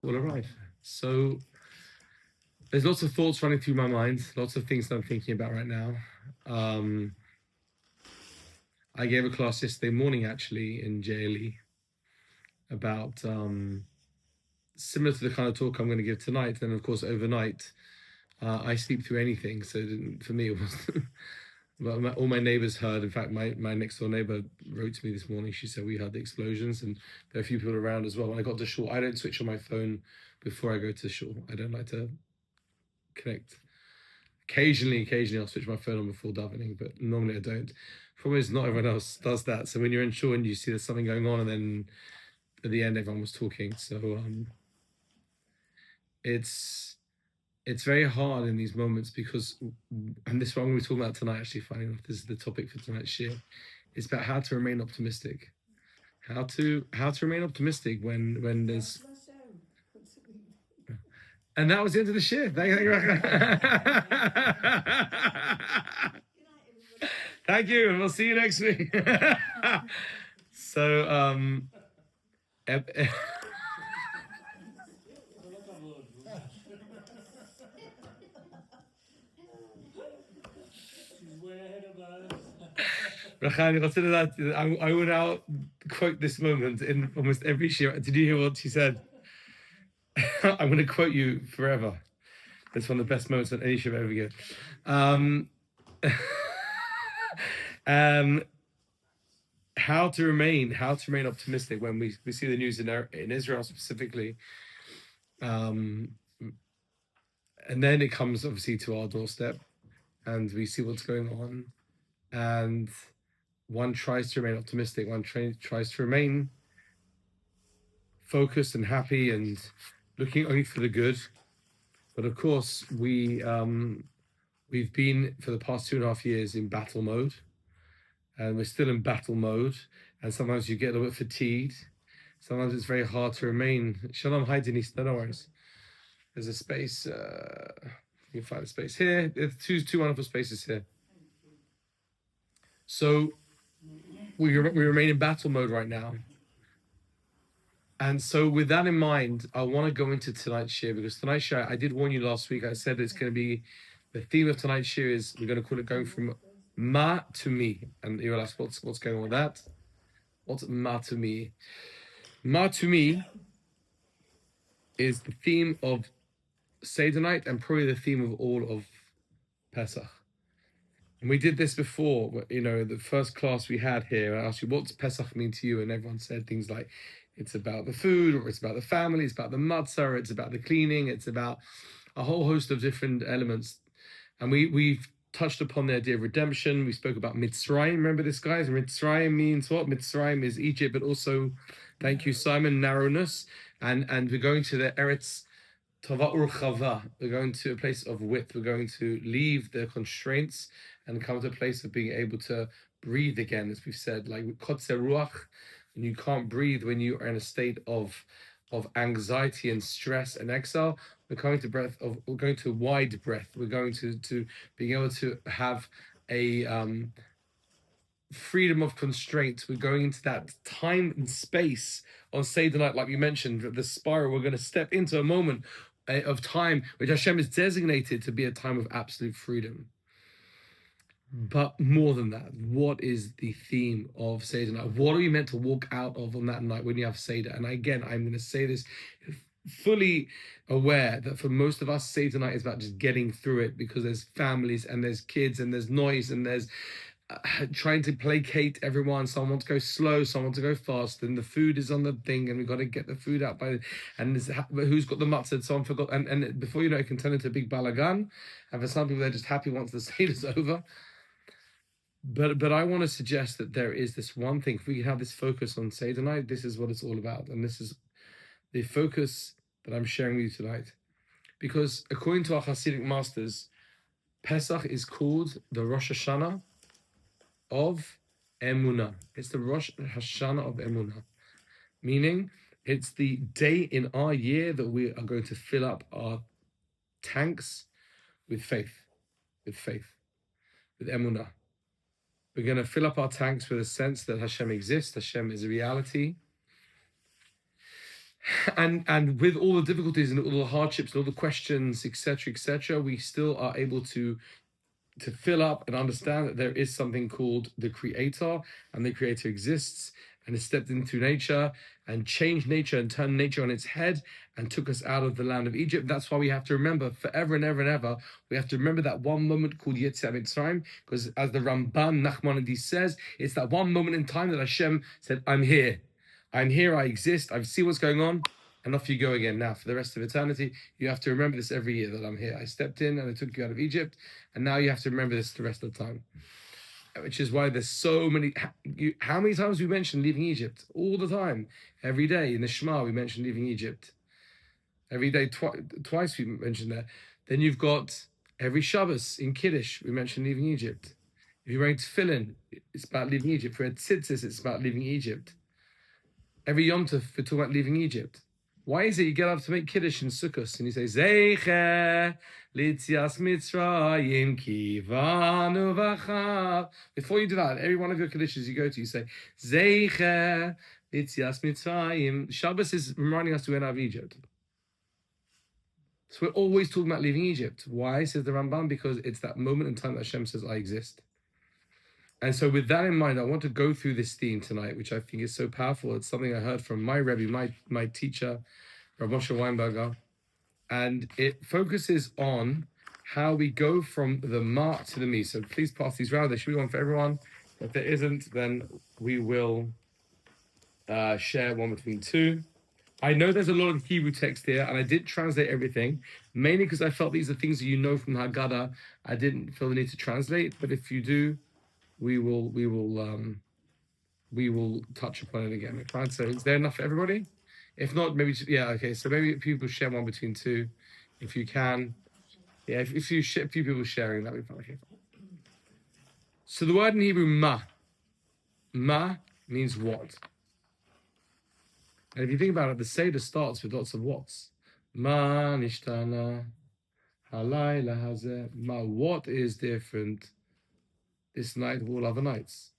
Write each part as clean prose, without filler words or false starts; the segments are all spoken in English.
All right. So there's lots of thoughts running through my mind, lots of things that I'm thinking about right now. I gave a class yesterday morning actually in JLE about similar to the kind of talk I'm going to give tonight. And of course, overnight, I sleep through anything. So for me, it was. But all my neighbors heard. In fact, my next door neighbor wrote to me this morning. She said we heard the explosions, and there are a few people around as well. When I got to shul, I don't switch on my phone before I go to shul. I don't like to connect. Occasionally, I'll switch my phone on before davening, but normally I don't. Problem is, not everyone else does that. So when you're in shul and you see there's something going on, and then at the end everyone was talking, so it's very hard in these moments because, and this is what I'm going to be talking about tonight. Actually, finding out this is the topic for tonight's shir. It's about how to remain optimistic. How to remain optimistic when there's. And that was the end of the shir. Thank you. Thank you, and we'll see you next week. So, I will now quote this moment in almost every shir. Did you hear what she said? I'm going to quote you forever. It's one of the best moments that any shir ever get. How to remain optimistic when we see the news in Israel specifically. And then it comes obviously to our doorstep and we see what's going on, and one tries to remain optimistic, one tries to remain focused and happy and looking only for the good. But of course, we've been for the past 2.5 years in battle mode, and we're still in battle mode, and sometimes you get a little bit fatigued. Sometimes it's very hard to remain. Shalom, hi Denise, no worries. There's a space, you can find a space here. There's two wonderful spaces here. So we remain in battle mode right now. And so with that in mind, I want to go into tonight's shir, because tonight's shir, I did warn you last week, I said it's going to be, the theme of tonight's shir is, we're going to call it going from ma to me. And you'll ask, what's going on with that? What's ma to me? Ma to me is the theme of Seder night and probably the theme of all of Pesach. And we did this before, the first class we had here, I asked you, what's Pesach mean to you? And everyone said things like, it's about the food, or it's about the family, it's about the matzah, it's about the cleaning, it's about a whole host of different elements. And we've touched upon the idea of redemption. We spoke about Mitzrayim. Remember this, guys? Mitzrayim means what? Mitzrayim is Egypt, but also, thank you, Simon, narrowness. And we're going to the Eretz Tova Urchava. We're going to a place of width. We're going to leave the constraints and come to a place of being able to breathe again, as we've said, like Kotzer Ruach. And you can't breathe when you are in a state of anxiety and stress and exile. We're going to wide breath. We're going to being able to have a freedom of constraint. We're going into that time and space on Seder night, like you mentioned, the spiral. We're going to step into a moment of time which Hashem is designated to be a time of absolute freedom. But more than that, what is the theme of Seder night? What are we meant to walk out of on that night when you have Seder? And again, I'm going to say this fully aware that for most of us, Seder night is about just getting through it, because there's families and there's kids and there's noise and there's trying to placate everyone. Someone wants to go slow, someone wants to go fast, and the food is on the thing, and we've got to get the food out and who's got the matzah, someone forgot, and before you know it can turn into a big balagan. And for some people, they're just happy once the Seder's over. But I want to suggest that there is this one thing. If we have this focus on Seder night, this is what it's all about. And this is the focus that I'm sharing with you tonight. Because according to our Hasidic masters, Pesach is called the Rosh Hashanah of emunah. It's the Rosh Hashanah of emunah. Meaning, it's the day in our year that we are going to fill up our tanks with faith, with emunah. We're going to fill up our tanks with a sense that Hashem exists, Hashem is a reality. And with all the difficulties and all the hardships and all the questions, etc., we still are able to fill up and understand that there is something called the Creator, and the Creator exists and has stepped into nature and changed nature and turned nature on its head and took us out of the land of Egypt. That's why we have to remember forever and ever and ever, we have to remember that one moment called Yetziat Mitzrayim, because as the Ramban Nachmanides says, it's that one moment in time that Hashem said, I'm here, I exist, I see what's going on, and off you go again. Now, for the rest of eternity, you have to remember this every year, that I'm here. I stepped in and I took you out of Egypt, and now you have to remember this the rest of the time. Which is why there's so many. How many times we mention leaving Egypt? All the time. Every day in the Shema, we mention leaving Egypt. Every day, twice we mention that. Then you've got every Shabbos in Kiddush, we mention leaving Egypt. If you're wearing tefillin, it's about leaving Egypt. For a tzitzis, it's about leaving Egypt. Every Yom Tov, we're talking about leaving Egypt. Why is it you get up to make Kiddush in Sukkot and you say, Zeicher Litzias Mitzrayim Kivanu V'chav? Before you do that, every one of your Kiddushes you go to, you say, Zeicher Litzias Mitzrayim. Shabbos is reminding us to get out of Egypt. So we're always talking about leaving Egypt. Why, says the Ramban? Because it's that moment in time that Hashem says, I exist. And so with that in mind, I want to go through this theme tonight, which I think is so powerful. It's something I heard from my Rebbe, my teacher, Rav Moshe Weinberger. And it focuses on how we go from the ma to the me. So please pass these around. There should be one for everyone. If there isn't, then we will share one between two. I know there's a lot of Hebrew text here, and I did translate everything, mainly because I felt these are things that you know from the Haggadah. I didn't feel the need to translate, but if you do, we will touch upon it again. Fine. So is there enough for everybody? If not, maybe okay. So maybe people share one between two, if you can. Yeah, if you share a few people sharing, that'd be fine. Okay. So the word in Hebrew ma means what? And if you think about it, the Seder starts with lots of whats. Ma nishtana halayla hazeh. Ma, what is different this night of all other nights?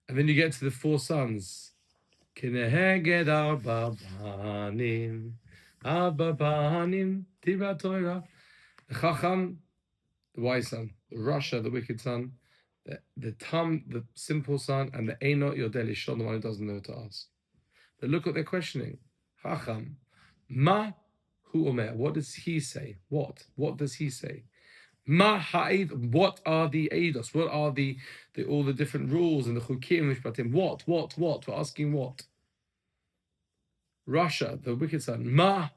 And then you get to the four sons. Kineheged arba banim, tira Torah. The Chacham, the wise son. The Rasha, the wicked son. The Tam, the simple son. And the Einot Yodel Ishon, the one who doesn't know to ask. But look what they're questioning. Chacham, ma hu omer. What does he say? What does he say? Ma ha'ed, what are the eidos? What are the all the different rules and the chukim mishpatim? What? We're asking what? Rasha, the wicked son. Ma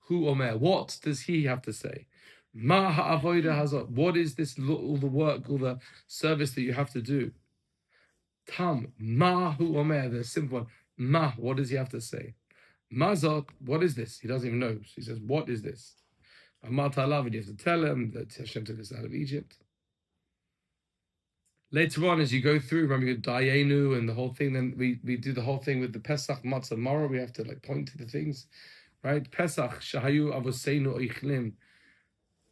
hu omer. What does he have to say? Ma ha'avoida hazot. What is this? All the work, all the service that you have to do. Tam, ma hu omer. The simple one. Ma, what does he have to say? Mazot, what is this? He doesn't even know. So he says, what is this? Amat halav, you have to tell him that Hashem took us out of Egypt. Later on, as you go through, remember you Dayenu and the whole thing, then we do the whole thing with the Pesach Matzah Mara. We have to point to the things, right? Pesach, Shahayu Avoseinu Oichlim.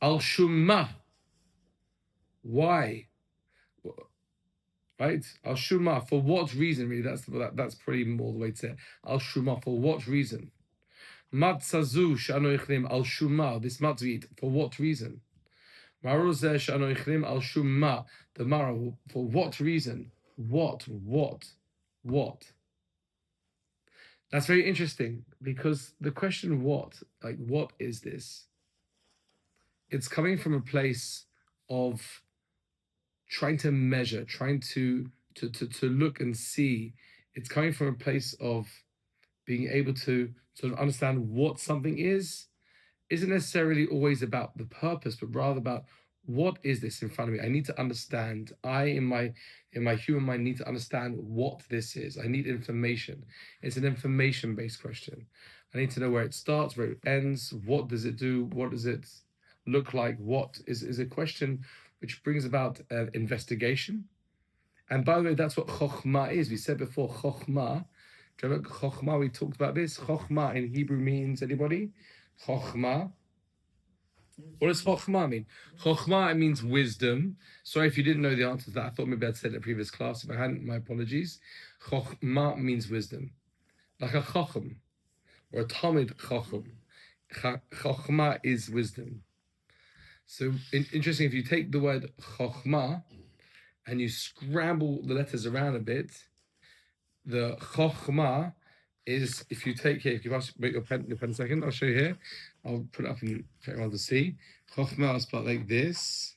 Al Shumma. Why? Right? Al Shumma. For what reason, really? That's pretty more the way to say it. Al Shumma. For what reason? Matzazu Shano Ichlim Al Shumma. This matzah, for what reason? Maruzeh Shano Ichlim Al Shumma. The Mara, for what reason? What? That's very interesting, because the question what is this? It's coming from a place of trying to measure, trying to look and see. It's coming from a place of being able to sort of understand what something is. Isn't necessarily always about the purpose, but rather about what is this in front of me. I need to understand. I, in my human mind, need to understand what this is. I need information. It's an information-based question. I need to know where it starts, where it ends. What does it do? What does it look like? What is a question which brings about investigation. And by the way, that's what chokhmah is. We said before, chokhmah. Do you remember chokhmah? We talked about this. Chokhmah in Hebrew means, anybody? Chokhmah. What does chokhmah mean? Chokhmah, it means wisdom. Sorry if you didn't know the answer to that. I thought maybe I'd said it in a previous class. If I hadn't, my apologies. Chokhmah means wisdom. Like a chochem. or a Talmid Chacham. Chokhmah is wisdom. So interesting, if you take the word Chokhmah and you scramble the letters around a bit, the Chokhmah is, if you take here, if you make your pen a second, I'll show you here. I'll put it up and for everyone to see. Chokhmah is spelled like this.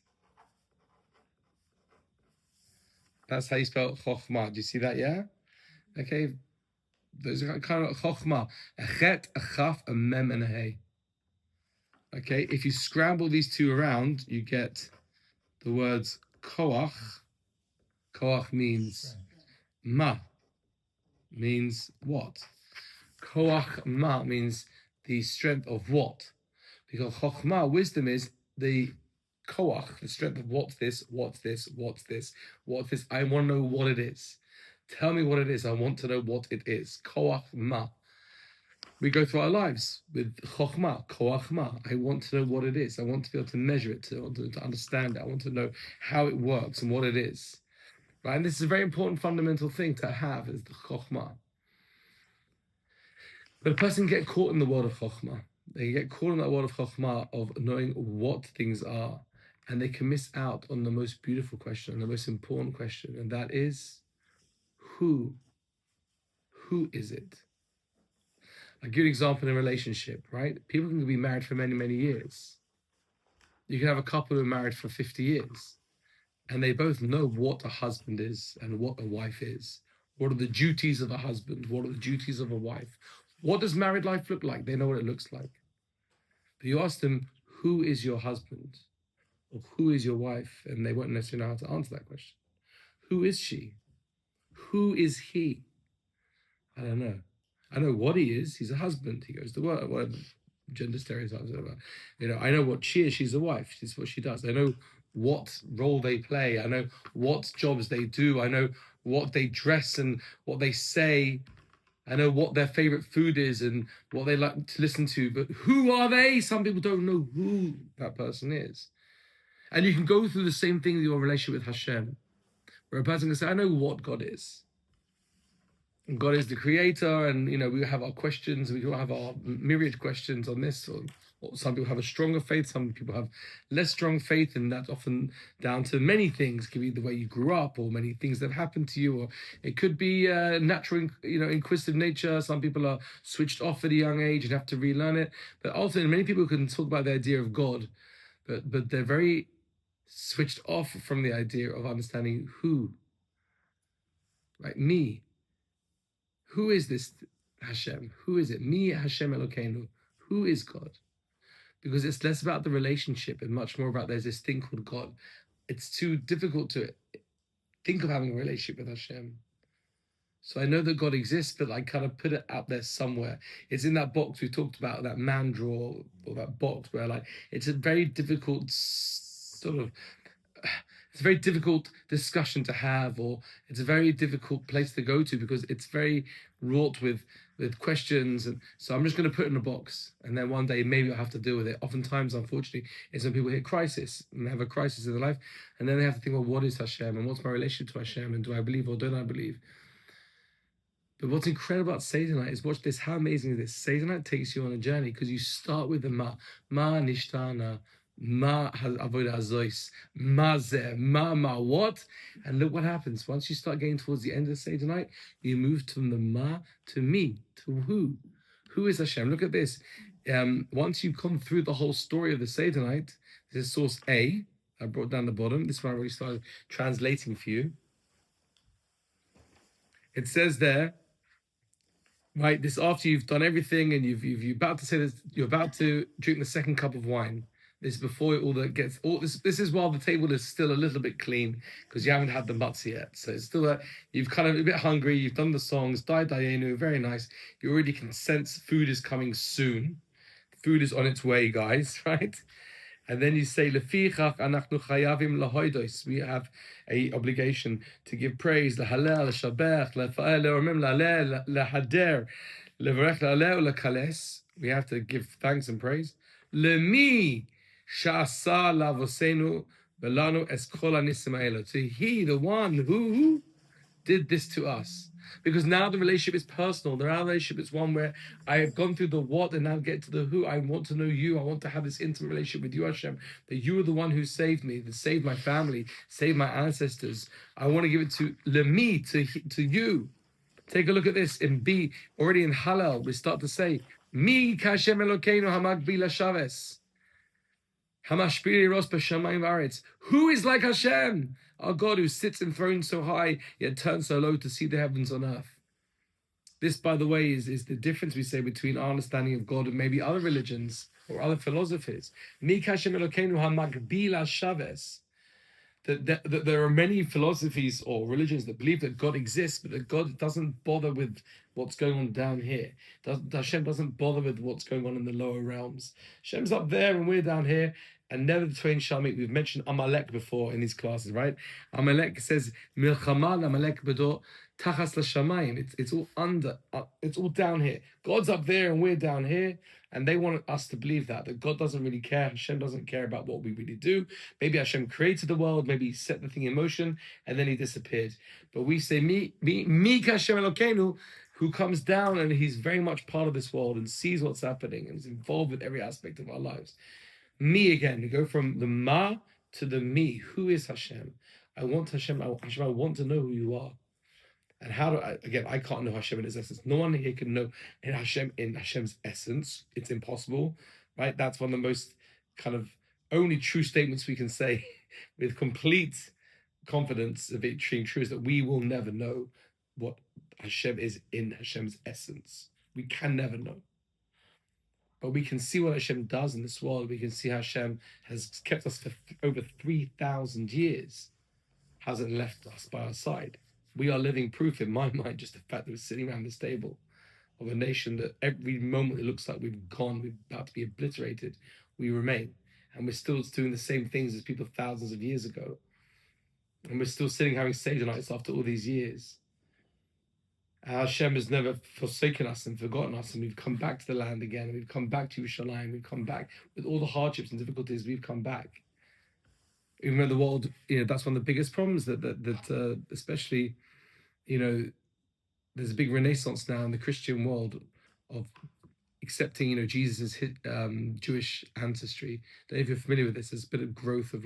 That's how you spell Chokhmah. Do you see that, yeah? Okay. Those are kind of Chokhmah. A chet, a chaf, a mem, and a hey. Okay, if you scramble these two around, you get the words koach. Koach means ma, means what? Koach ma means the strength of what? Because chokhmah, wisdom, is the koach, the strength of what's this, what's this, what's this, what's this. I want to know what it is. Tell me what it is. I want to know what it is. Koach ma. We go through our lives with chokhmah, koach ma. I want to know what it is. I want to be able to measure it, to understand it. I want to know how it works and what it is. Right? And this is a very important fundamental thing to have, is the chokhmah. But a person can get caught in the world of chokhmah. They get caught in that world of chokhmah, of knowing what things are. And they can miss out on the most beautiful question, the most important question. And that is, who? Who is it? I'll give you an example in a relationship, right? People can be married for many, many years. You can have a couple who are married for 50 years, and they both know what a husband is and what a wife is. What are the duties of a husband? What are the duties of a wife? What does married life look like? They know what it looks like. But you ask them, who is your husband? Or who is your wife? And they won't necessarily know how to answer that question. Who is she? Who is he? I don't know. I know what he is. He's a husband. He goes to work, whatever gender stereotypes are about. I know what she is. She's a wife. She's what she does. I know what role they play. I know what jobs they do. I know what they dress and what they say. I know what their favorite food is and what they like to listen to. But who are they? Some people don't know who that person is. And you can go through the same thing with your relationship with Hashem, where a person can say, I know what God is. God is the creator, and we have our questions. We all have our myriad questions on this. Or some people have a stronger faith, some people have less strong faith, and that's often down to many things. It could be the way you grew up, or many things that have happened to you, or it could be natural, inquisitive nature. Some people are switched off at a young age and have to relearn it. But ultimately, many people can talk about the idea of God, but they're very switched off from the idea of understanding who, like me. Who is this Hashem? Who is it? Me, Hashem Elokeinu. Who is God? Because it's less about the relationship and much more about there's this thing called God. It's too difficult to think of having a relationship with Hashem. So I know that God exists, but I kind of put it out there somewhere. It's in that box we talked about, that man drawer, or that box where it's a very difficult it's a very difficult discussion to have, or it's a very difficult place to go to because it's very wrought with questions. And so I'm just going to put it in a box, and then one day maybe I'll have to deal with it. Oftentimes, unfortunately, is when people hit crisis and they have a crisis in their life, and then they have to think, well, what is Hashem, and what's my relationship to Hashem, and do I believe or don't I believe? But what's incredible about Seder night is, watch this, how amazing is this? Seder night takes you on a journey because you start with the ma nishtana, ma avodah azois, ma zeh, ma what? And look what happens. Once you start getting towards the end of the Seder night, you move from the ma to me, to who? Who is Hashem? Look at this. Once you've come through the whole story of the Seder night, this is source A. I brought down the bottom. This one I already started translating for you. It says there, right, this after you've done everything and you're about to say this, you're about to drink the second cup of wine. This is before this is while the table is still a little bit clean because you haven't had the matzah yet. So it's still you've kind of a bit hungry. You've done the songs, Dayenu, very nice. You already can sense food is coming soon. Food is on its way, guys, right? And then you say, Lefichach anachnu chayavim lahoidos. We have a obligation to give praise, lehalel, leshabech, lefa'el, leormim, lehalel, lehader, levarech, lehalel, lekales. We have to give thanks and praise. Lemi sha'asa lavosenu velanu es kol hanisim ha'elu. To he, the one who did this to us. Because now the relationship is personal. The relationship is one where I have gone through the what and now get to the who. I want to know you. I want to have this intimate relationship with you, Hashem. That you are the one who saved me, that saved my family, saved my ancestors. I want to give it to me, to you. Take a look at this in B. Already in Hallel, we start to say, Mi kashem Elokeinu hamagbi lashaves. Hamashpiri ros b'shamayim v'aretz. Who is like Hashem? Our God who sits enthroned so high, yet turns so low to see the heavens on earth. This, by the way, is the difference we say between our understanding of God and maybe other religions or other philosophies. Mi kashem Elokeinu hamagbi lashaves. That there are many philosophies or religions that believe that God exists, but that God doesn't bother with what's going on down here. Hashem doesn't bother with what's going on in the lower realms. Hashem's up there and we're down here, and never the twain shall meet. We've mentioned Amalek before in these classes, right? Amalek says, Milchama Amalek bedor tachas l'shamayim. It's all under, it's all down here. God's up there and we're down here. And they want us to believe that God doesn't really care. Hashem doesn't care about what we really do. Maybe Hashem created the world, maybe he set the thing in motion, and then he disappeared. But we say, Mi kashem Elokeinu, who comes down and he's very much part of this world and sees what's happening and is involved with every aspect of our lives. Me again, we go from the ma to the me. Who is Hashem? I want Hashem, I want to know who you are. And how do I can't know Hashem in his essence. No one here can know in Hashem's essence. It's impossible, right? That's one of the most kind of only true statements we can say with complete confidence of it being true, is that we will never know what Hashem is in Hashem's essence. We can never know. But we can see what Hashem does in this world. We can see Hashem has kept us for over 3,000 years, hasn't left us by our side. We are living proof, in my mind, just the fact that we're sitting around this table, of a nation that every moment it looks like we're about to be obliterated, we remain. And we're still doing the same things as people thousands of years ago. And we're still sitting having Seder nights after all these years. Hashem has never forsaken us and forgotten us, and we've come back to the land again, and we've come back to Yerushalayim, we've come back with all the hardships and difficulties, we've come back. Even though the world, that's one of the biggest problems that especially, there's a big renaissance now in the Christian world of accepting, Jesus' Jewish ancestry. I don't know if you're familiar with this. There's a bit of growth of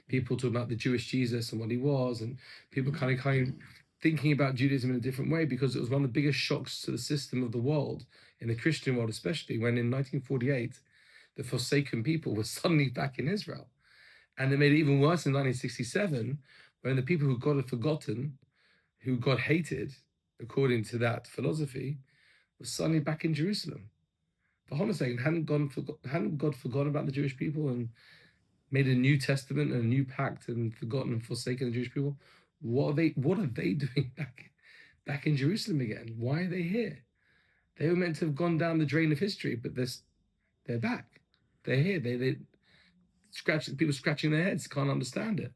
people talking about the Jewish Jesus and what he was, and people kind of thinking about Judaism in a different way, because it was one of the biggest shocks to the system of the world, in the Christian world especially, when in 1948, the forsaken people were suddenly back in Israel. And it made it even worse in 1967, when the people who God had forgotten, who God hated, according to that philosophy, were suddenly back in Jerusalem. For hold on a second, hadn't God forgotten about the Jewish people and made a new testament and a new pact and forgotten and forsaken the Jewish people? What are they doing back in Jerusalem again? Why are they here? They were meant to have gone down the drain of history, but they're back. They're here. People scratching their heads, can't understand it.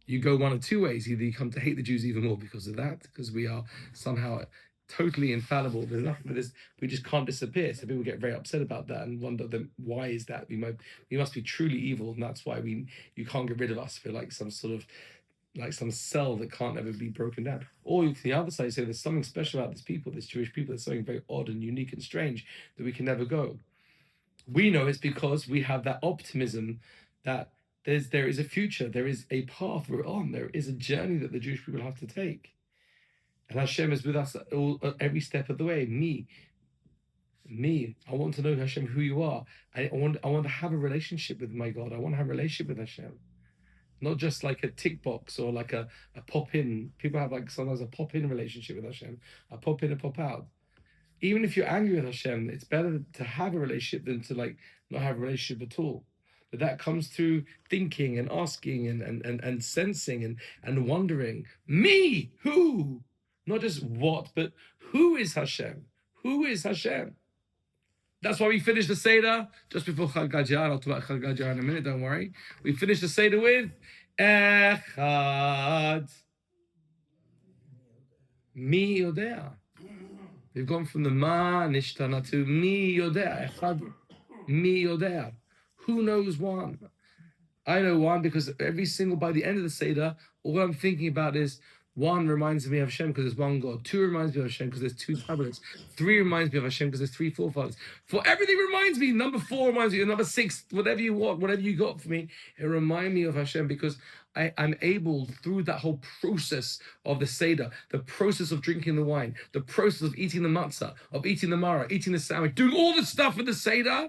You go one of two ways. Either you come to hate the Jews even more because of that, because we are somehow totally infallible. There's nothing for this. We just can't disappear. So people get very upset about that and wonder, then why is that? We must be truly evil, and that's why you can't get rid of us. We're like some sort of some cell that can't ever be broken down. Or the other side, say there's something special about this people, this Jewish people. There's something very odd and unique and strange that we can never go. We know it's because we have that optimism that there is a future, there is a path we're on, there is a journey that the Jewish people have to take. And Hashem is with us at every step of the way. Me. I want to know, Hashem, who you are. I want to have a relationship with my God. I want to have a relationship with Hashem. Not just like a tick box or like a pop-in. People have sometimes a pop-in relationship with Hashem. A pop-in and pop-out. Even if you're angry with Hashem, it's better to have a relationship than to not have a relationship at all. But that comes through thinking and asking and sensing and wondering. Me, who? Not just what, but who is Hashem? Who is Hashem? That's why we finished the Seder just before Chag Gadjar. I'll talk about Chag Gadjar in a minute, don't worry. We finished the Seder with Echad. Mi Yodea. We've gone from the Ma Nishtana to Mi Yodea. Echad, Mi Yodea. Who knows one? I know one, because by the end of the Seder, all I'm thinking about is, One reminds me of Hashem because there's one God. Two reminds me of Hashem because there's two tablets. Three reminds me of Hashem because there's three forefathers. For everything reminds me. Number 4 reminds me. Number 6, whatever you want, whatever you got for me, it reminds me of Hashem because I'm able, through that whole process of the Seder, the process of drinking the wine, the process of eating the matzah, of eating the maror, eating the sandwich, doing all the stuff with the Seder,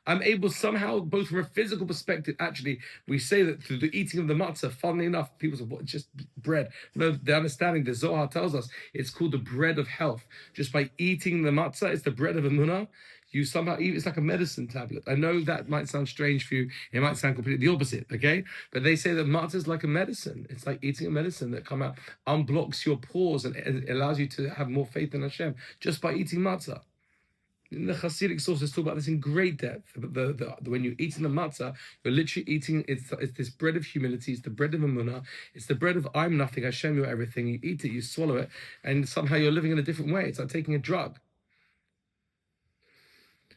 I'm able somehow, both from a physical perspective, actually, we say that through the eating of the matzah, funnily enough, people say, well, it's just bread. No, the understanding, the Zohar tells us, it's called the bread of health. Just by eating the matzah, it's the bread of emunah. You somehow eat, it's like a medicine tablet. I know that might sound strange for you. It might sound completely the opposite, okay? But they say that matzah is like a medicine. It's like eating a medicine that come out, unblocks your pores and allows you to have more faith in Hashem just by eating matzah. In the Hasidic sources talk about this in great depth. But when you're eating the matzah, you're literally eating, it's this bread of humility, it's the bread of emunah, it's the bread of I'm nothing, Hashem, you're everything. You eat it, you swallow it, and somehow you're living in a different way. It's like taking a drug.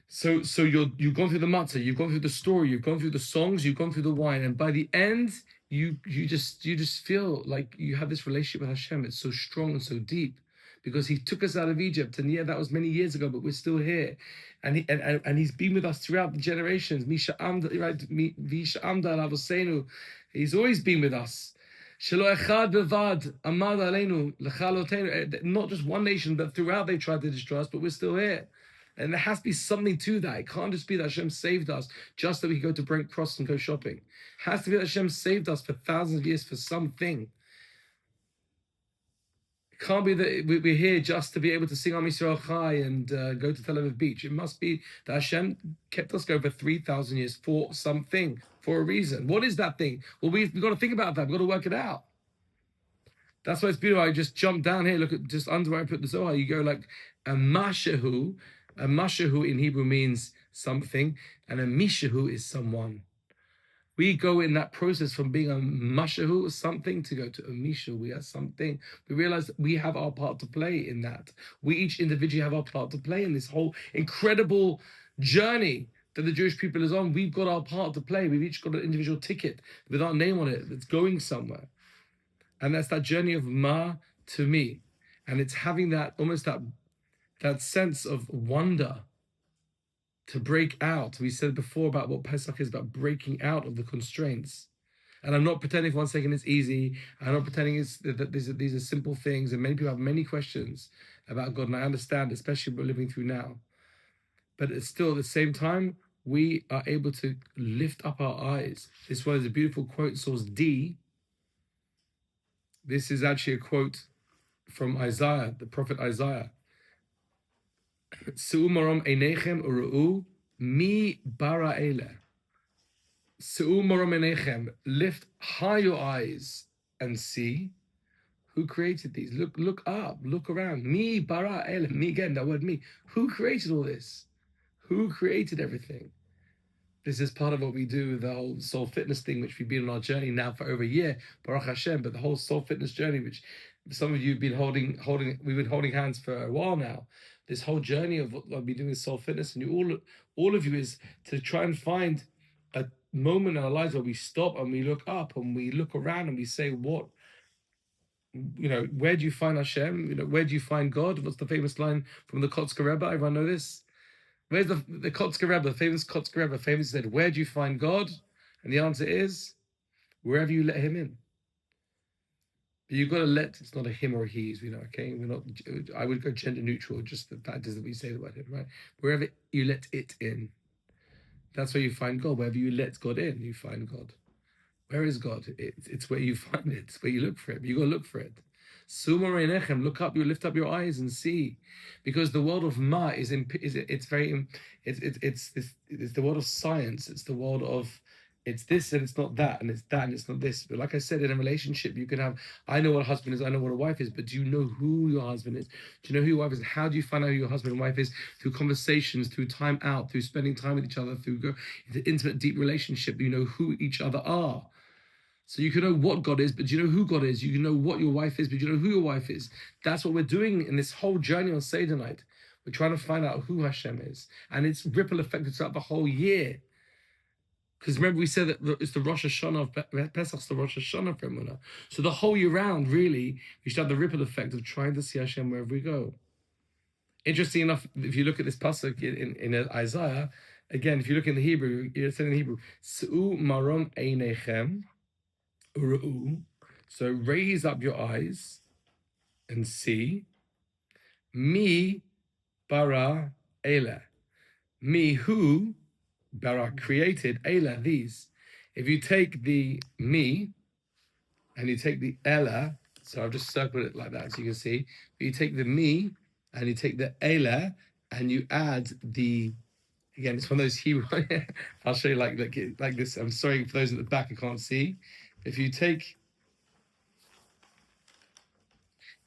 So you've gone through the matzah, you've gone through the story, you've gone through the songs, you've gone through the wine, and by the end, you just feel like you have this relationship with Hashem. It's so strong and so deep. Because he took us out of Egypt, and yeah, that was many years ago, but we're still here, and he's been with us throughout the generations. He's always been with us. Not just one nation, but throughout they tried to destroy us, but we're still here. And there has to be something to that. It can't just be that Hashem saved us just that we can go to Brent Cross and go shopping. It has to be that Hashem saved us for thousands of years for something. It can't be that we're here just to be able to sing Am Yisrael Chai and go to Tel Aviv Beach. It must be that Hashem kept us going for 3,000 years for something, for a reason. What is that thing? Well, we've got to think about that. We've got to work it out. That's why it's beautiful. I just jumped down here. Look at just under where I put the Zohar. You go like a mashahu. A mashahu in Hebrew means something, and a mishahu is someone. We go in that process from being a mashahu, something, to go to a mishahu. We are something. We realize that we have our part to play in that. We each individually have our part to play in this whole incredible journey that the Jewish people is on. We've got our part to play. We've each got an individual ticket with our name on it that's going somewhere. And that's that journey of ma to me. And it's having that, almost that sense of wonder to break out. We said before about what Pesach is about, breaking out of the constraints. And I'm not pretending for 1 second it's easy. I'm not pretending that these are simple things. And many people have many questions about God. And I understand, especially what we're living through now. But it's still, at the same time, we are able to lift up our eyes. This one is a beautiful quote, source D. This is actually a quote from Isaiah, the prophet Isaiah. Su'u marom einechem uru'u mi bara ele. Su'u marom einechem, lift high your eyes and see who created these. Look up, look around. Mi bara ele, me again, that word me. Who created all this? Who created everything? This is part of what we do, the whole soul fitness thing, which we've been on our journey now for over a year, Baruch Hashem, but the whole soul fitness journey, which some of you have been we've been holding hands for a while now. This whole journey of what I've been doing with soul fitness, and all of you, is to try and find a moment in our lives where we stop and we look up and we look around and we say, where do you find Hashem? Where do you find God? What's the famous line from the Kotzker Rebbe? Everyone know this? Where's the Kotzker Rebbe, the famous Kotzker Rebbe, famously said, where do you find God? And the answer is, wherever you let him in. But you've got to let, it's not a him or a he, okay? I would go gender neutral, just the fact is that we say the word him, right? Wherever you let it in, that's where you find God. Wherever you let God in, you find God. Where is God? It's where you find it. It's where you look for it. You got to look for it. Suma reinechem, look up. You lift up your eyes and see, because the world of ma it's the world of science. It's the world of it's this and it's not that, and it's that and it's not this. But like I said, in a relationship, you can have, I know what a husband is, I know what a wife is, but do you know who your husband is? Do you know who your wife is? How do you find out who your husband and wife is? Through conversations, through time out, through spending time with each other, through the intimate, deep relationship. You know who each other are. So you can know what God is, but do you know who God is? You can know what your wife is, but do you know who your wife is? That's what we're doing in this whole journey on Seder night. We're trying to find out who Hashem is. And it's ripple effected throughout the whole year. Because remember, we said that it's the Rosh Hashanah of Pesach's the Rosh Hashanah for emunah. So the whole year round, really, we should have the ripple effect of trying to see Hashem wherever we go. Interesting enough, if you look at this pasuk in Isaiah, again, if you look in the Hebrew, it's in the Hebrew, S'u marom einechem u'ra'u. So raise up your eyes and see. Mi bara ela. Me who bara created ela, these. If you take the me and you take the ela, so I've just circled it like that so you can see. But you take the me and you take the ela and you add the, again, it's one of those Hebrew. I'll show you like this. I'm sorry for those at the back who can't see. If you take,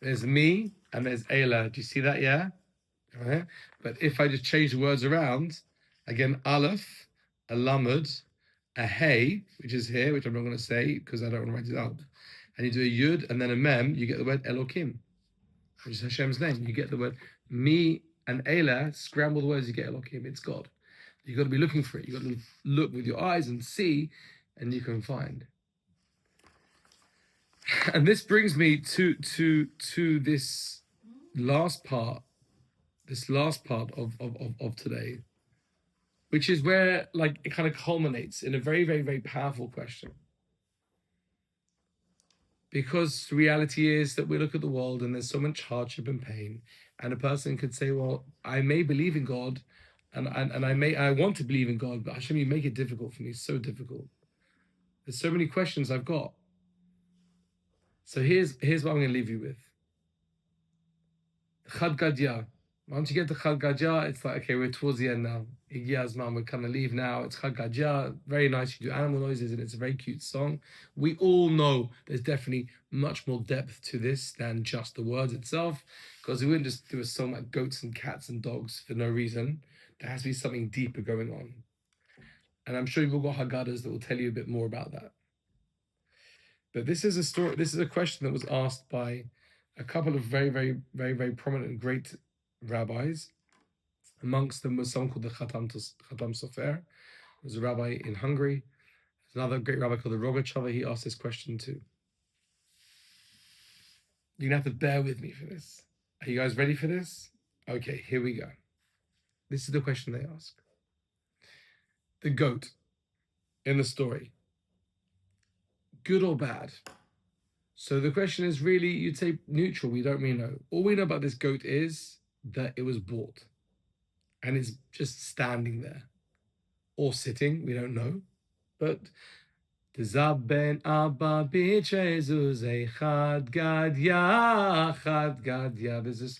there's me and there's ela. Do you see that? Yeah. Right. But if I just change the words around, again, aleph, a lamed, a hey, which is here, which I'm not going to say because I don't want to write it out. And you do a yud and then a mem, you get the word Elokim, which is Hashem's name. You get the word me and Ela, scramble the words, you get Elokim. It's God. You've got to be looking for it. You've got to look with your eyes and see, and you can find. And this brings me to this last part of today, which is where like it kind of culminates in a very, very, very powerful question. Because the reality is that we look at the world and there's so much hardship and pain, and a person could say, well, I may believe in God, and I want to believe in God, but Hashem, you make it difficult for me. It's so difficult. There's so many questions I've got. So here's what I'm going to leave you with. Chad Gadya. Once you get to Chad Gadya, it's like, okay, we're towards the end now. Igya Azman, we're kind of leave now. It's Chad Gadya, very nice. You do animal noises and it's a very cute song. We all know there's definitely much more depth to this than just the words itself, because we wouldn't just do a song like goats and cats and dogs for no reason. There has to be something deeper going on. And I'm sure you've all got Haggadahs that will tell you a bit more about that. But this is a story, this is a question that was asked by a couple of very, very, very, very prominent and great rabbis. Amongst them was someone called the Khatam Sofer. He was a rabbi in Hungary. There's another great rabbi called the Rogachover. He asked this question too. You're going to have to bear with me for this. Are you guys ready for this? Okay, here we go. This is the question they ask. The goat in the story, good or bad? So the question is really, you'd say neutral. We don't really know. All we know about this goat is that it was bought and it's just standing there or sitting. We don't know. But there's this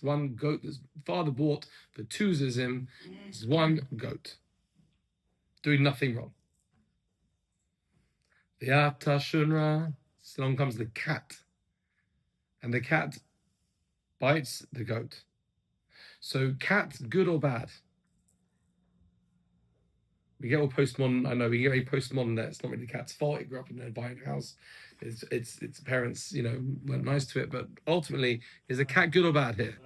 one goat that father bought for two zizim. There's one goat doing nothing wrong. So along comes the cat, and the cat bites the goat. So cat, good or bad? We get all postmodern. I know we get very postmodern there. It's not really the cat's fault. It grew up in a Violent house. Its parents, weren't nice to it. But ultimately, is the cat good or bad here?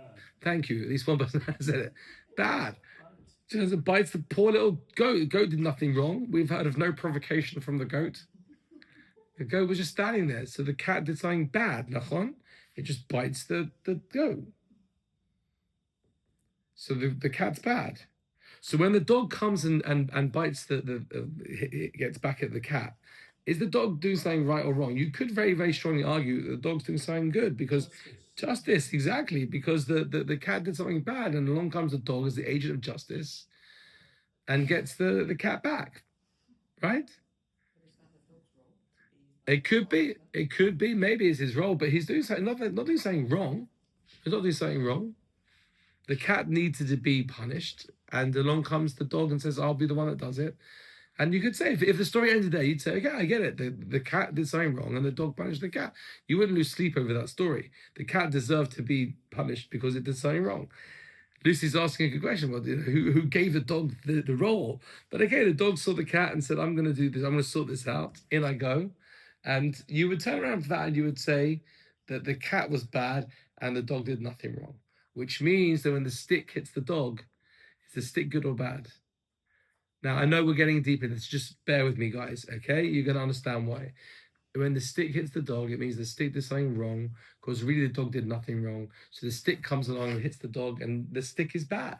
Thank you. At least one person has said it. Bad. Because it bites the poor little goat. The goat did nothing wrong. We've heard of no provocation from the goat. The goat was just standing there. So the cat did something bad, nachon? It just bites the goat. So the cat's bad. So when the dog comes and bites it gets back at the cat, is the dog doing something right or wrong? You could very, very strongly argue that the dog's doing something good, because justice, exactly, because the cat did something bad, and along comes the dog as the agent of justice and gets the cat back, right? It could be, maybe it's his role, but he's doing something, not doing something wrong. He's not doing something wrong. The cat needed to be punished, and along comes the dog and says, I'll be the one that does it. And you could say, if the story ended there, you'd say, okay, I get it. The cat did something wrong and the dog punished the cat. You wouldn't lose sleep over that story. The cat deserved to be punished because it did something wrong. Lucy's asking a good question. Well, who gave the dog the role? But okay, the dog saw the cat and said, I'm going to do this. I'm going to sort this out. In I go. And you would turn around for that and you would say that the cat was bad and the dog did nothing wrong. Which means that when the stick hits the dog, is the stick good or bad? Now, I know we're getting deep in this. Just bear with me, guys, okay? You're going to understand why. When the stick hits the dog, it means the stick did something wrong, because really the dog did nothing wrong. So the stick comes along and hits the dog, and the stick is bad.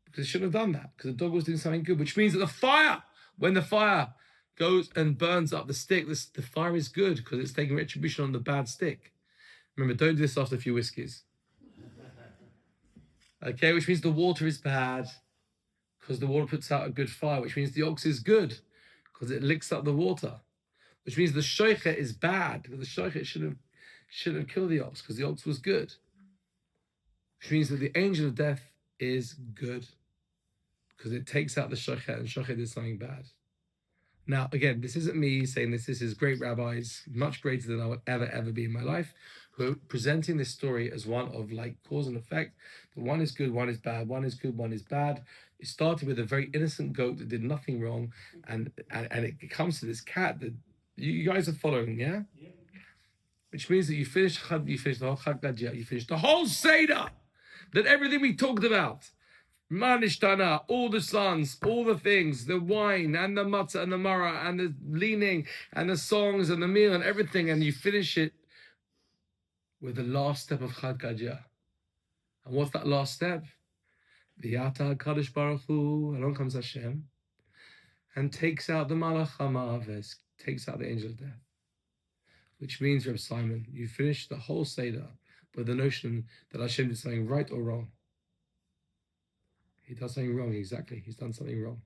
Because it shouldn't have done that, because the dog was doing something good, which means that the fire, when the fire goes and burns up the stick, the fire is good, because it's taking retribution on the bad stick. Remember, don't do this after a few whiskeys. Okay, which means the water is bad, because the water puts out a good fire, which means the ox is good, because it licks up the water. Which means the shoichet is bad, because the shoichet shouldn't have killed the ox, because the ox was good. Which means that the angel of death is good, because it takes out the shoichet, and shoichet did something bad. Now, again, this isn't me saying this. This is great rabbis, much greater than I would ever be in my life, who are presenting this story as one of like cause and effect. But one is good, one is bad, one is good, one is bad. It started with a very innocent goat that did nothing wrong, and it comes to this cat that you guys are following, yeah? Yeah. Which means that you finish the whole Chag Gadya, you finish the whole Seder, that everything we talked about, Manishtana, all the sons, all the things, the wine and the matzah and the marah and the leaning and the songs and the meal and everything, and you finish it with the last step of Chag Gadya. And what's that last step? V'yata Kadosh Baruch Hu, along comes Hashem, and takes out the Malach HaMaves, takes out the angel of death. Which means, Reb Simon, you finish the whole Seder with the notion that Hashem did something right or wrong. He does something wrong, exactly. He's done something wrong.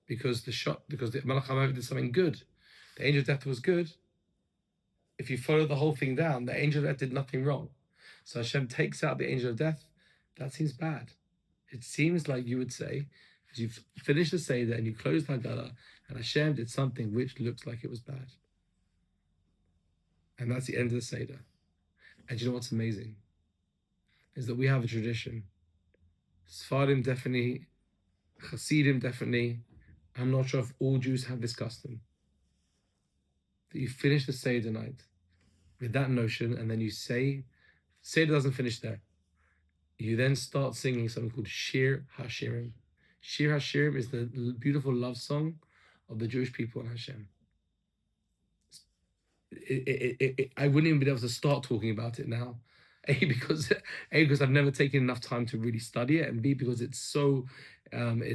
Because the Malach HaMavet did something good. The angel of death was good. If you follow the whole thing down, the angel of death did nothing wrong. So Hashem takes out the angel of death. That seems bad. It seems like you would say, as you've finished the Seder and you closed Haggadah, and Hashem did something which looks like it was bad. And that's the end of the Seder. And you know what's amazing? Is that we have a tradition. Sfarim definitely, Hasidim definitely. I'm not sure if all Jews have this custom. That you finish the Seder night with that notion, and then you say, Seder doesn't finish there. You then start singing something called Shir HaShirim. Shir HaShirim is the beautiful love song of the Jewish people and Hashem. I wouldn't even be able to start talking about it now. Because I've never taken enough time to really study it, and B, because it's so the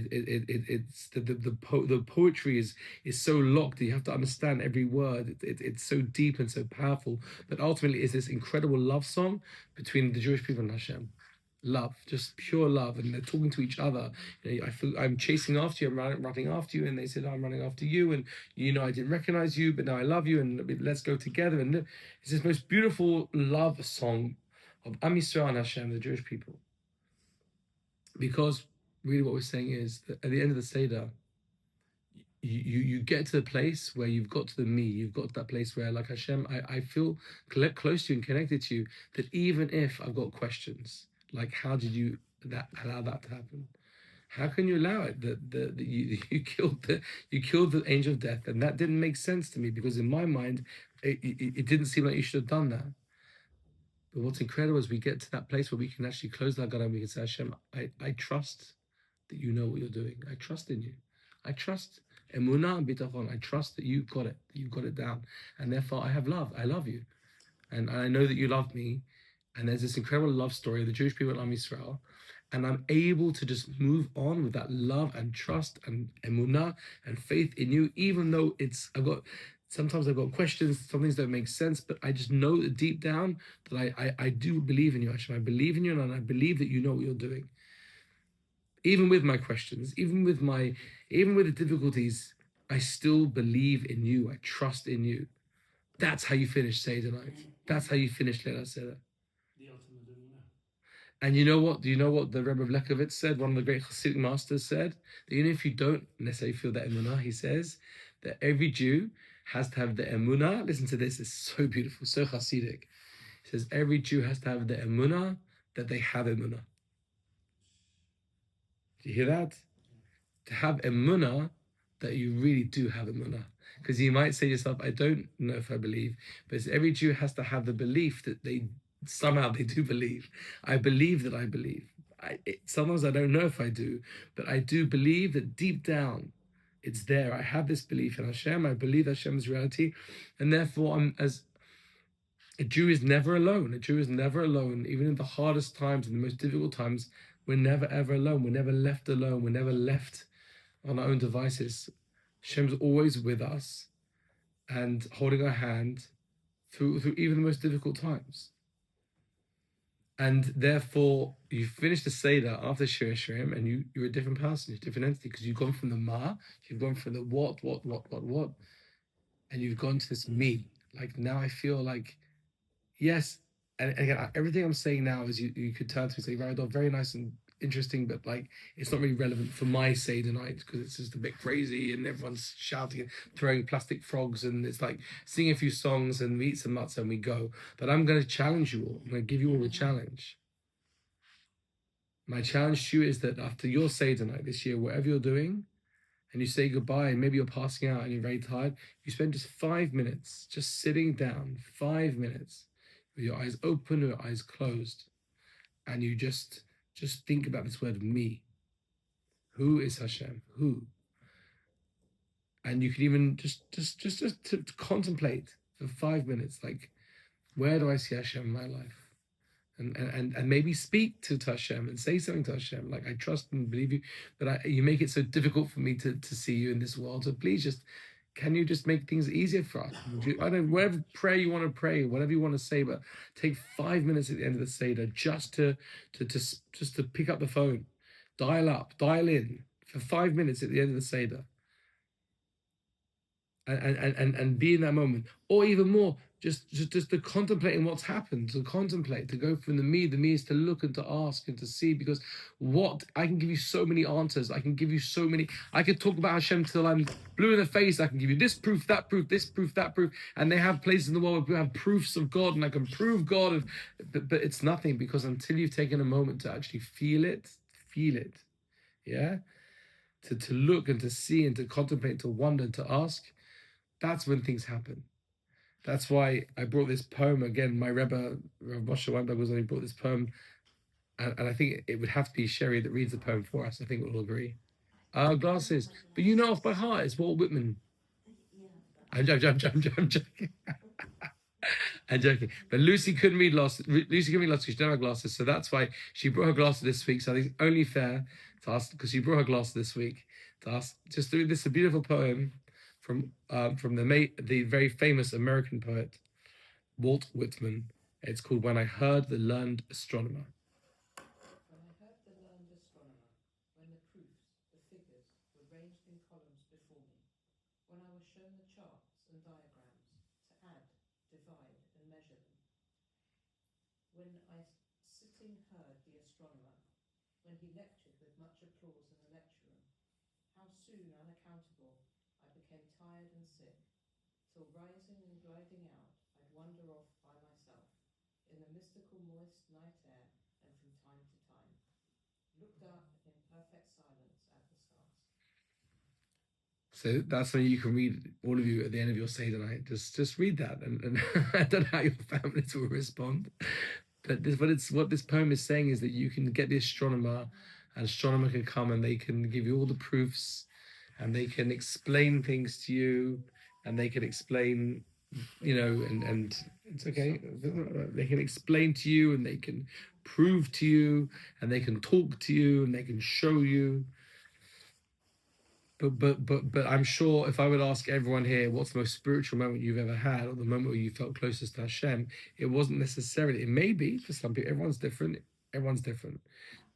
poetry is so locked that you have to understand every word. It's so deep and so powerful, but ultimately it's this incredible love song between the Jewish people and Hashem. Love, just pure love, and they're talking to each other. You know, I feel I'm chasing after you, I'm running after you, and they said, I'm running after you, and you know I didn't recognize you, but now I love you, and let's go together. And it's this most beautiful love song of Am Yisrael and Hashem, the Jewish people. Because really what we're saying is that at the end of the Seder, you get to the place where you've got to the me, you've got to that place where, like Hashem, I feel close to you and connected to you, that even if I've got questions, like how did you allow that to happen? How can you allow it that you killed the angel of death? And that didn't make sense to me, because in my mind, it didn't seem like you should have done that. But what's incredible is we get to that place where we can actually close that God and we can say, Hashem, I trust that you know what you're doing. I trust in you. I trust emunah and bitachon. I trust that you got it, that you've got it down. And therefore I have love. I love you. And I know that you love me. And there's this incredible love story of the Jewish people at Am Yisrael. And I'm able to just move on with that love and trust and emunah and faith in you, even though sometimes I've got questions, some things don't make sense, but I just know that deep down that I do believe in you, Hashem. I believe in you, and I believe that you know what you're doing. Even with my questions, even with the difficulties, I still believe in you. I trust in you. That's how you finish Seder night. That's how you finish Leila Seder. And you know what? Do you know what the Rebbe of Lekovitz said? One of the great Hasidic masters said that even if you don't necessarily feel that emunah, he says that every Jew has to have the emunah. Listen to this; it's so beautiful, so Hasidic. He says every Jew has to have the emunah that they have emunah. Do you hear that? To have emunah that you really do have emunah. Because you might say to yourself, I don't know if I believe, but every Jew has to have the belief that somehow they do believe. I believe that I believe. Sometimes I don't know if I do, but I do believe that deep down, it's there. I have this belief in Hashem. I believe Hashem's reality, and therefore, as a Jew is never alone. A Jew is never alone, even in the hardest times, in the most difficult times. We're never ever alone. We're never left alone. We're never left on our own devices. Hashem's always with us and holding our hand through even the most difficult times. And therefore, you finish the Seder after Shir Shirim, and you're a different person, you're a different entity, because you've gone from the Ma, you've gone from the what, and you've gone to this me. Like, now I feel like, yes, and again, everything I'm saying now is you could turn to me and say, Ramadan, very nice and interesting, but like, it's not really relevant for my Seder night, because it's just a bit crazy, and everyone's shouting and throwing plastic frogs, and it's like sing a few songs and we eat some matzah and we go. But I'm going to challenge you all. I'm going to give you all a challenge. My challenge to you is that after your Seder night this year, whatever you're doing, and you say goodbye, and maybe you're passing out and you're very tired, you spend just 5 minutes just sitting down, 5 minutes, with your eyes open or your eyes closed, and you just think about this word me. Who is Hashem? Who? And you can even just to contemplate for 5 minutes, like, where do I see Hashem in my life? And maybe speak to Hashem and say something to Hashem, like, I trust and believe you, but you make it so difficult for me to see you in this world. So please can you just make things easier for us? I don't know, whatever prayer you want to pray, whatever you want to say, but take 5 minutes at the end of the Seder just to pick up the phone, dial in for 5 minutes at the end of the Seder. And be in that moment, or even more, just to contemplating what's happened, to go from the me is to look and to ask and to see, because what I can give you so many answers. I can talk about Hashem till I'm blue in the face. I can give you this proof, that proof, this proof, that proof, and they have places in the world where we have proofs of God, and I can prove God, but it's nothing, because until you've taken a moment to actually feel it, yeah, to look and to see and to contemplate, to wonder, to ask. That's when things happen. That's why I brought this poem again. My Rebbe, Rav Moshe Weinberg, was only brought this poem, and I think it would have to be Sherry that reads the poem for us. I think we'll all agree. Glasses, but you know off by heart. It's Walt Whitman. I'm joking. I'm joking. But Lucy couldn't read last. Lucy couldn't read last because she didn't have glasses, so that's why she brought her glasses this week. So I think it's only fair to ask, because she brought her glasses this week, to ask just to read this a beautiful poem from the very famous American poet Walt Whitman. It's called "When I Heard the Learned Astronomer." When I heard the learned astronomer, when the proofs, the figures, were ranged in columns before me, when I was shown the charts and diagrams to add, divide, and measure them, when I sitting heard the astronomer, when he lectured with much applause in the lecture room, how soon unaccountable I became tired and sick, till rising and gliding out, I'd wander off by myself, in the mystical moist night air, and from time to time, looked up in perfect silence at the stars. So that's when you can read, all of you, at the end of your Seder night. Just read that, and I don't know how your families will respond, but what this poem is saying is that you can get the astronomer, and astronomer can come and they can give you all the proofs, and they can explain things to you, and they can explain, and it's okay. They can explain to you, and they can prove to you, and they can talk to you, and they can show you. But I'm sure if I would ask everyone here, what's the most spiritual moment you've ever had, or the moment where you felt closest to Hashem, it wasn't necessarily. It may be for some people. Everyone's different.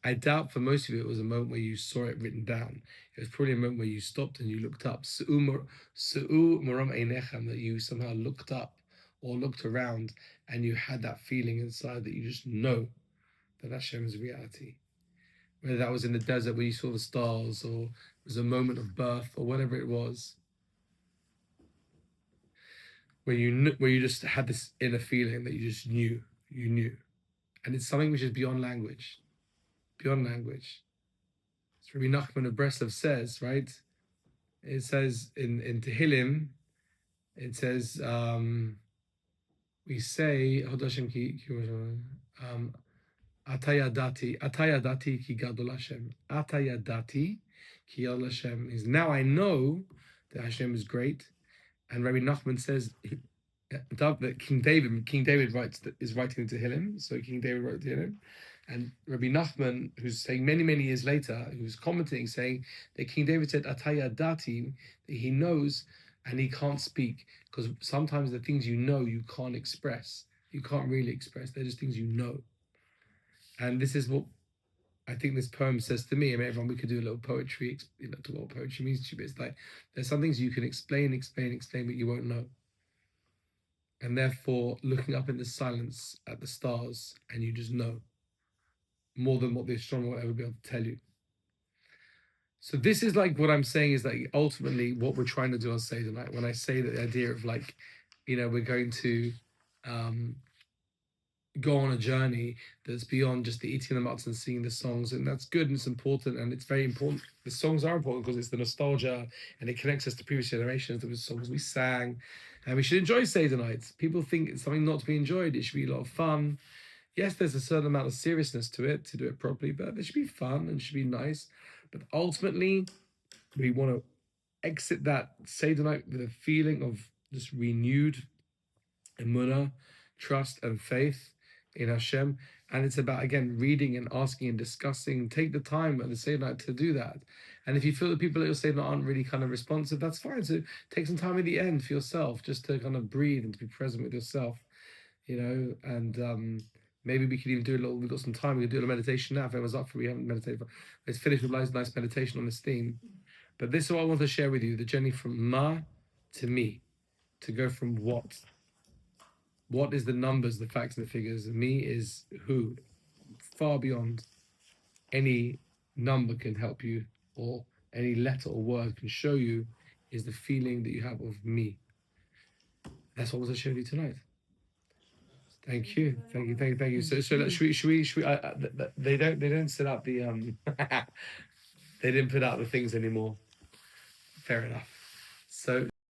I doubt for most of you it was a moment where you saw it written down. It was probably a moment where you stopped and you looked up. That you somehow looked up or looked around, and you had that feeling inside that you just know that Hashem is reality. Whether that was in the desert where you saw the stars, or it was a moment of birth, or whatever it was, where you just had this inner feeling that you just knew, and it's something which is beyond language. So Rabbi Nachman of Breslov says, right? It says in Tehillim, it says, we say, Atayadati ki gadol Hashem. Atayadati ki gadol Hashem is now I know that Hashem is great. And Rabbi Nachman says that King David is writing to Tehillim, so King David wrote to Tehillim, and Rabbi Nachman, who's saying many years later, who's commenting, saying that King David said Atayadati, that he knows and he can't speak, because sometimes the things you know you can't express, you can't really express. They're just things you know, and this is what I think this poem says to me. I mean, everyone, we could do a little poetry, to what poetry means to you, but it's like there's some things you can explain, but you won't know. And therefore, looking up in the silence at the stars, and you just know more than what the astronomer will ever be able to tell you. So this is like what I'm saying is like ultimately what we're trying to do on Seder night. When I say that the idea of like, we're going to go on a journey that's beyond just the eating the matzah and singing the songs, and that's good and it's important and it's very important. The songs are important because it's the nostalgia and it connects us to previous generations. There was songs we sang, and we should enjoy Seder nights. People think it's something not to be enjoyed. It should be a lot of fun. Yes, there's a certain amount of seriousness to it to do it properly, but it should be fun and it should be nice. But ultimately, we want to exit that Seder night with a feeling of just renewed emunah, trust and faith in Hashem. And it's about, again, reading and asking and discussing. Take the time at the Seder night to do that. And if you feel that people at your Seder night aren't really kind of responsive, that's fine. So take some time at the end for yourself, just to kind of breathe and to be present with yourself, and maybe we could even do we've got some time, we could do a meditation now if everyone's up for it. We haven't meditated. Let's finish with a nice meditation on this theme. But this is what I want to share with you, the journey from ma to me, to go from what. What is the numbers, the facts and the figures? Me is who, far beyond any number can help you, or any letter or word can show you, is the feeling that you have of me. That's what I want to show you tonight. Thank you. So should we? They don't set up the they didn't put out the things anymore. Fair enough. So.